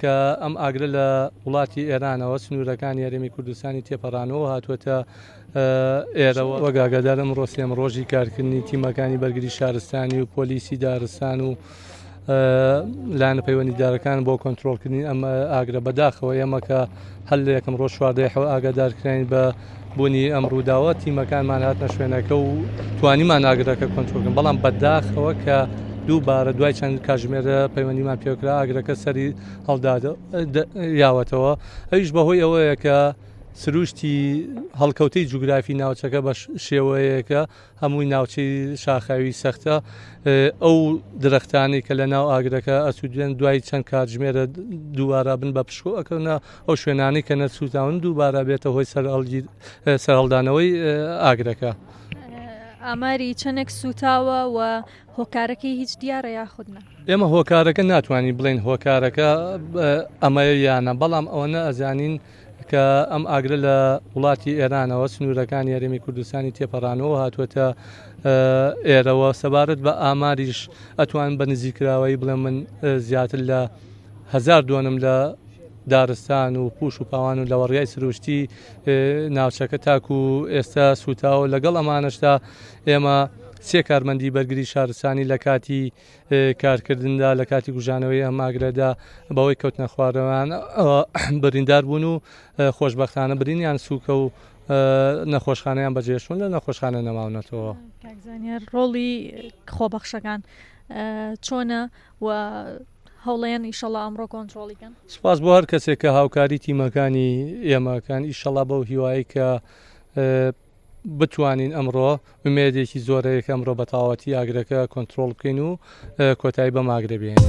کە ئەم ئاگرە لە وڵاتی ئێرانەوە سنوورەکانی هەرێمی کوردستانی تێپەڕانەوە هاتووەتە ئێرەوە وەگاگەدار ئەمڕۆ سێم ڕۆژی کارکردنی تیمەکانی بەرگری شارستانی و پۆلیسی دارستان و لایەنە پەیوەندیدارەکان بۆ کۆنتترۆلکردنی ئەم ئاگرە بەداخەوە ئێمە کە هەل لە یەکەم ڕۆژ 14 ئاگادارکراین بە بوونی ئەم ڕووداوە تیمەکانمان هاتنە شوێنەکە و توانیمان ئاگرەکە کۆنتترۆلکردن بەڵام بەداخەوە کە دووبارە دوای چەند کاتژمێرە پەیوەندیمان پێکرا ئاگرەکە سەری هەڵدایاوەتەوە ئەویش بەهۆی ئەوەیە کە سروشتی هەڵکەوتەی جوگرافی ناوچەکە بە شێوەیەکە هەمووی ناوچەی شاخاوی سەختە ئەو درەختانی کە لە ناو ئاگرەکە ئەسوودێن دوای چەند کاتژمێرە دووبارە بن بە پشکۆ ئەکەونە ئەو شوێنانی کە نەسووتاون دووبارە بێتە هۆی سەرهەڵدانەوەی ئاگرەکە. ئاماری چەندێک سوتاوە و هۆکارەکەی هیچ دیارە یاخودنا ئێمە هۆکارەکە ناتوانین بڵین هۆکارەکە ئەمەیە یانە بەڵام ئەوەنە ئەزانین کە ئەم ئاگرە لە وڵاتی ئێرانەوە سنوورەکانی هەرێمی کوردستانی تێپەڕانەوە هاتووەتە ئێرەوە سەبارەت بە ئاماریش ئەتوان بە نزیکراوەی بڵێ من زیاتر لە 1000 دۆنم لە دارستان و پوش و پاوان و لەوەڕیای سروشتی ناوچەکە تاکو ئێستا سوتاوە لەگەڵ ئەمانشتا ئێمە سێ کارمەندی بەرگری شارستانی لە کاتی کارکردندا لە کاتی گوژانەوەی ئەم ئاگرەدا بەوەی کەوتنە خوارەوان بریندار بوون و خۆشبەختانە برینیان سووکە و نەخۆشخانەیان بەجێشون لە نەخۆشخانە نەماونەتەوە. کاکزانیار ڕۆڵی خۆبەخشەکان چۆنە و هەوڵەیان ئیشەڵا ئەمڕۆ کۆنتترۆلیکەن؟ سپاس بۆ هەر کەسێک کە هاوکاری تیمەکانی ئێمەکان ئیشەڵا بەو هیوایی کە بتوانین ئەمڕۆ ومێدێکی زۆرەیەک ئەمڕۆ بەتاواتی ئاگرەکە کۆنتترۆل بکەین و کۆتایی بەم ئاگرە بێن.